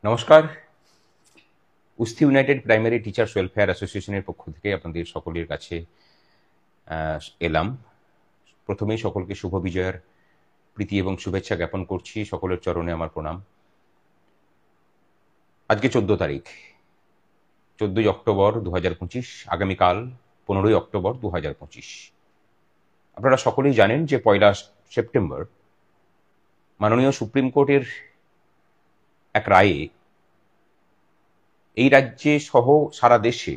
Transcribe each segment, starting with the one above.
নমস্কার। উস্তি united primary teachers welfare অ্যাসোসিয়েশনের পক্ষ থেকে আপনাদের সকলের কাছে এলাম। প্রথমেই সকলকে শুভ বিজয়ের প্রীতি এবং শুভেচ্ছা জ্ঞাপন করছি। সকলের চরণে আমার প্রণাম। আজকে 14 তারিখ, 14 অক্টোবর 2025। আগামীকাল 15 অক্টোবর 2025। আপনারা সকলেই জানেন যে 1 সেপ্টেম্বর মাননীয় সুপ্রিম কোর্টের এক রায়ে এই রাজ্যে সহ সারা দেশে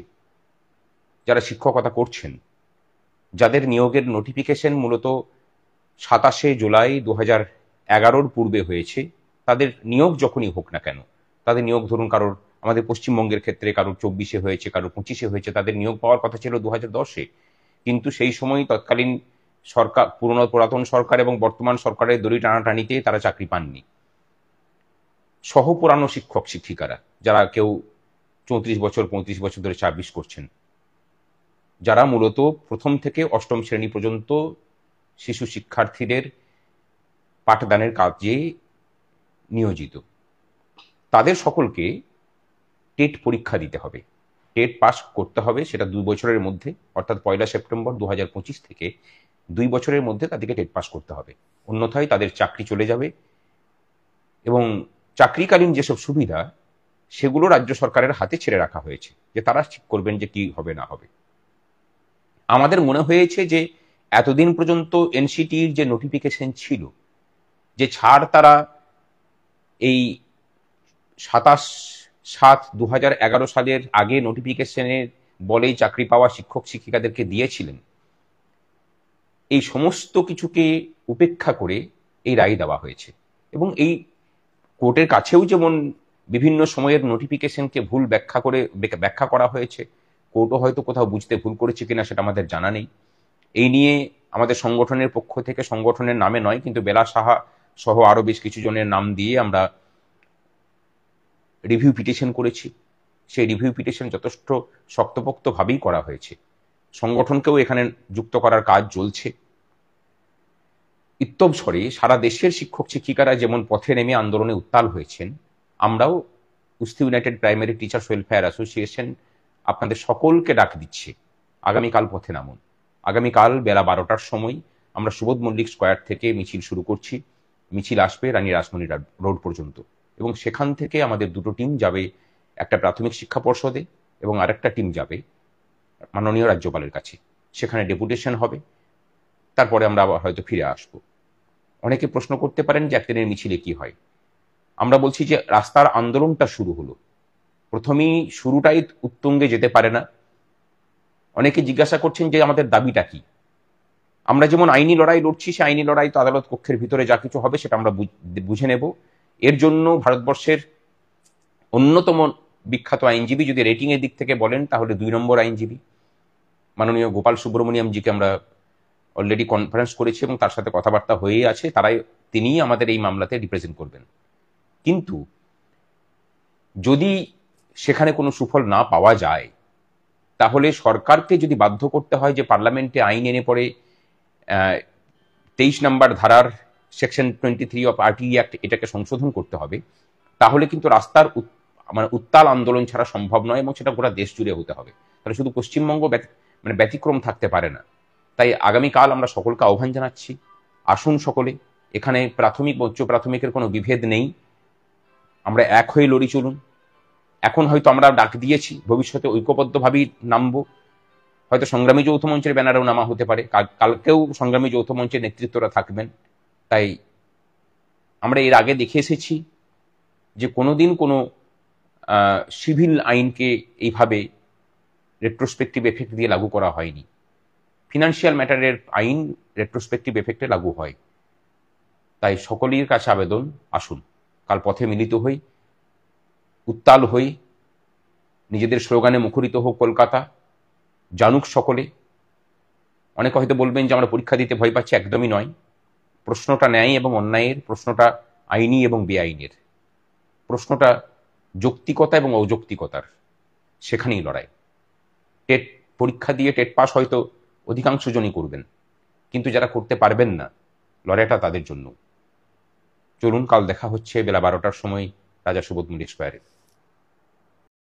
যারা শিক্ষকতা করছেন, যাদের নিয়োগের নোটিফিকেশন মূলত 27 জুলাই 2011 পূর্বে হয়েছে, তাদের নিয়োগ যখনই হোক না কেন, তাদের নিয়োগ ধরুন কারোর আমাদের পশ্চিমবঙ্গের ক্ষেত্রে কারোর 24-এ হয়েছে, কারোর 25-এ হয়েছে, তাদের নিয়োগ পাওয়ার কথা ছিল 2010-এ। কিন্তু সেই সময় তৎকালীন সরকার, পুরাতন সরকার এবং বর্তমান সরকারের দড়ি টানাটানিতে তারা চাকরি পাননি। সহ পুরানো শিক্ষক শিক্ষিকারা, যারা কেউ 34 বছর 35 বছর ধরে সার্ভিস করছেন, যারা মূলত প্রথম থেকে অষ্টম শ্রেণী পর্যন্ত শিশু শিক্ষার্থীদের পাঠদানের কাজে নিয়োজিত, তাদের সকলকে টেট পরীক্ষা দিতে হবে, টেট পাস করতে হবে। সেটা 2 বছরের মধ্যে, অর্থাৎ 1 সেপ্টেম্বর 2025 থেকে 2 বছরের মধ্যে তাদেরকে টেট পাস করতে হবে। অন্যথায় তাদের চাকরি চলে যাবে এবং চাকরিকালীন যেসব সুবিধা, সেগুলো রাজ্য সরকারের হাতে ছেড়ে রাখা হয়েছে, যে তারা ঠিক করবেন যে কি হবে না হবে। আমাদের মনে হয়েছে যে এতদিন পর্যন্ত এনসিটির যে নোটিফিকেশন ছিল, যে ছাড় তারা এই 27/7/2011 সালের আগে নোটিফিকেশনের বলেই চাকরি পাওয়া শিক্ষক শিক্ষিকাদেরকে দিয়েছিলেন, এই সমস্ত কিছুকে উপেক্ষা করে এই রায় দেওয়া হয়েছে। এবং এই কোর্টের কাছেও যেমন বিভিন্ন সময়ের নোটিফিকেশনকে ভুল ব্যাখ্যা করা হয়েছে, কোর্টও হয়তো কোথাও বুঝতে ভুল করেছে কিনা সেটা আমাদের জানা নেই। এই নিয়ে আমাদের সংগঠনের পক্ষ থেকে, সংগঠনের নামে নয় কিন্তু বেলা সাহা সহ আরো বেশ কিছু জনের নাম দিয়ে আমরা রিভিউ পিটিশন করেছি। সেই রিভিউ পিটিশন যথেষ্ট শক্তপোক্তভাবেই করা হয়েছে। সংগঠনকেও এখানে যুক্ত করার কাজ চলছে। ইত্যবসরে সারা দেশের শিক্ষক শিক্ষিকারা যেমন পথে নেমে আন্দোলনে উত্তাল হয়েছেন, আমরাও Usthi united primary teachers welfare association আপনাদের সকলকে ডাক দিচ্ছে, আগামীকাল পথে নামুন। আগামীকাল বেলা 12টার সময় আমরা সুবোধ মল্লিক স্কোয়ার থেকে মিছিল শুরু করছি। মিছিল আসবে রানী রাসমণি রোড পর্যন্ত এবং সেখান থেকে আমাদের দুটো টিম যাবে, একটা প্রাথমিক শিক্ষা পর্ষদে এবং আরেকটা টিম যাবে মাননীয় রাজ্যপালের কাছে। সেখানে ডেপুটেশন হবে, তারপরে আমরা আবার হয়তো ফিরে আসব। অনেকে প্রশ্ন করতে পারেন যে একদিনের মিছিলে কি হয়। আমরা বলছি যে রাস্তার আন্দোলনটা শুরু হলো, প্রথমেই শুরুটাই উত্তুঙ্গে যেতে পারে না। অনেকে জিজ্ঞাসা করছেন যে আমাদের দাবিটা কি। আমরা যেমন আইনি লড়াই লড়ছি, সে আইনি লড়াই তো আদালত কক্ষের ভিতরে যা কিছু হবে সেটা আমরা বুঝে নেব। এর জন্য ভারতবর্ষের অন্যতম বিখ্যাত আইনজীবী যদি রেটিং এর দিক থেকে বলেন, তাহলে 2 নম্বর আইনজীবী মাননীয় গোপাল সুব্রমণিয়ামজিকে আমরা অলরেডি কনফারেন্স করেছি এবং তার সাথে কথাবার্তা হয়েই আছে। তিনিই আমাদের এই মামলাতে রিপ্রেজেন্ট করবেন। কিন্তু যদি সেখানে কোনো সুফল না পাওয়া যায়, তাহলে সরকারকে যদি বাধ্য করতে হয় যে পার্লামেন্টে আইন এনে পড়ে 23 নম্বর ধারার সেকশন 23 অফ আরটি অ্যাক্ট এটাকে সংশোধন করতে হবে, তাহলে কিন্তু রাস্তার উত্তাল আন্দোলন ছাড়া সম্ভব নয় এবং সেটা গোটা দেশ জুড়ে হতে হবে। তাহলে শুধু পশ্চিমবঙ্গ ব্যতিক্রম থাকতে পারে না। তাই আগামীকাল আমরা সকলকে আহ্বান জানাচ্ছি, আসুন সকলে। এখানে প্রাথমিক উচ্চ প্রাথমিকের কোনো বিভেদ নেই, আমরা এক হয়ে লড়ি চলুন। এখন হয়তো আমরা ডাক দিয়েছি, ভবিষ্যতে ঐক্যবদ্ধভাবেই নামবো। হয়তো সংগ্রামী যৌথ মঞ্চের ব্যানারেও নামা হতে পারে, কালকেও সংগ্রামী যৌথ মঞ্চের নেতৃত্বরা থাকবেন। তাই আমরা এর আগে দেখে এসেছি যে কোনোদিন কোনো সিভিল আইনকে এইভাবে রেট্রোস্পেক্টিভ এফেক্ট দিয়ে লাগু করা হয়নি। ফিনান্সিয়াল ম্যাটারের আইন রেট্রোস্পেক্টিভ এফেক্টে লাগু হয়। তাই সকলের কাছে আবেদন, আসুন কাল পথে মিলিত হই, উত্তাল হই, নিজেদের স্লোগানে মুখরিত হোক কলকাতা, জানুক সকলে। অনেকে হয়তো বলবেন যে আমরা পরীক্ষা দিতে ভয় পাচ্ছি, একদমই নয়। প্রশ্নটা ন্যায় এবং অন্যায়ের, প্রশ্নটা আইনি এবং বেআইনের, প্রশ্নটা যৌক্তিকতা এবং অযৌক্তিকতার, সেখানেই লড়াই। টেট পরীক্ষা দিয়ে টেট পাস হয়তো অধিকাংশ জনই করবেন, কিন্তু যারা করতে পারবেন না, লড়াইটা তাদের জন্য। চলুন, কাল দেখা হচ্ছে বেলা 12টার সময় রাজা সুবোধ মুলি স্কোয়ারে।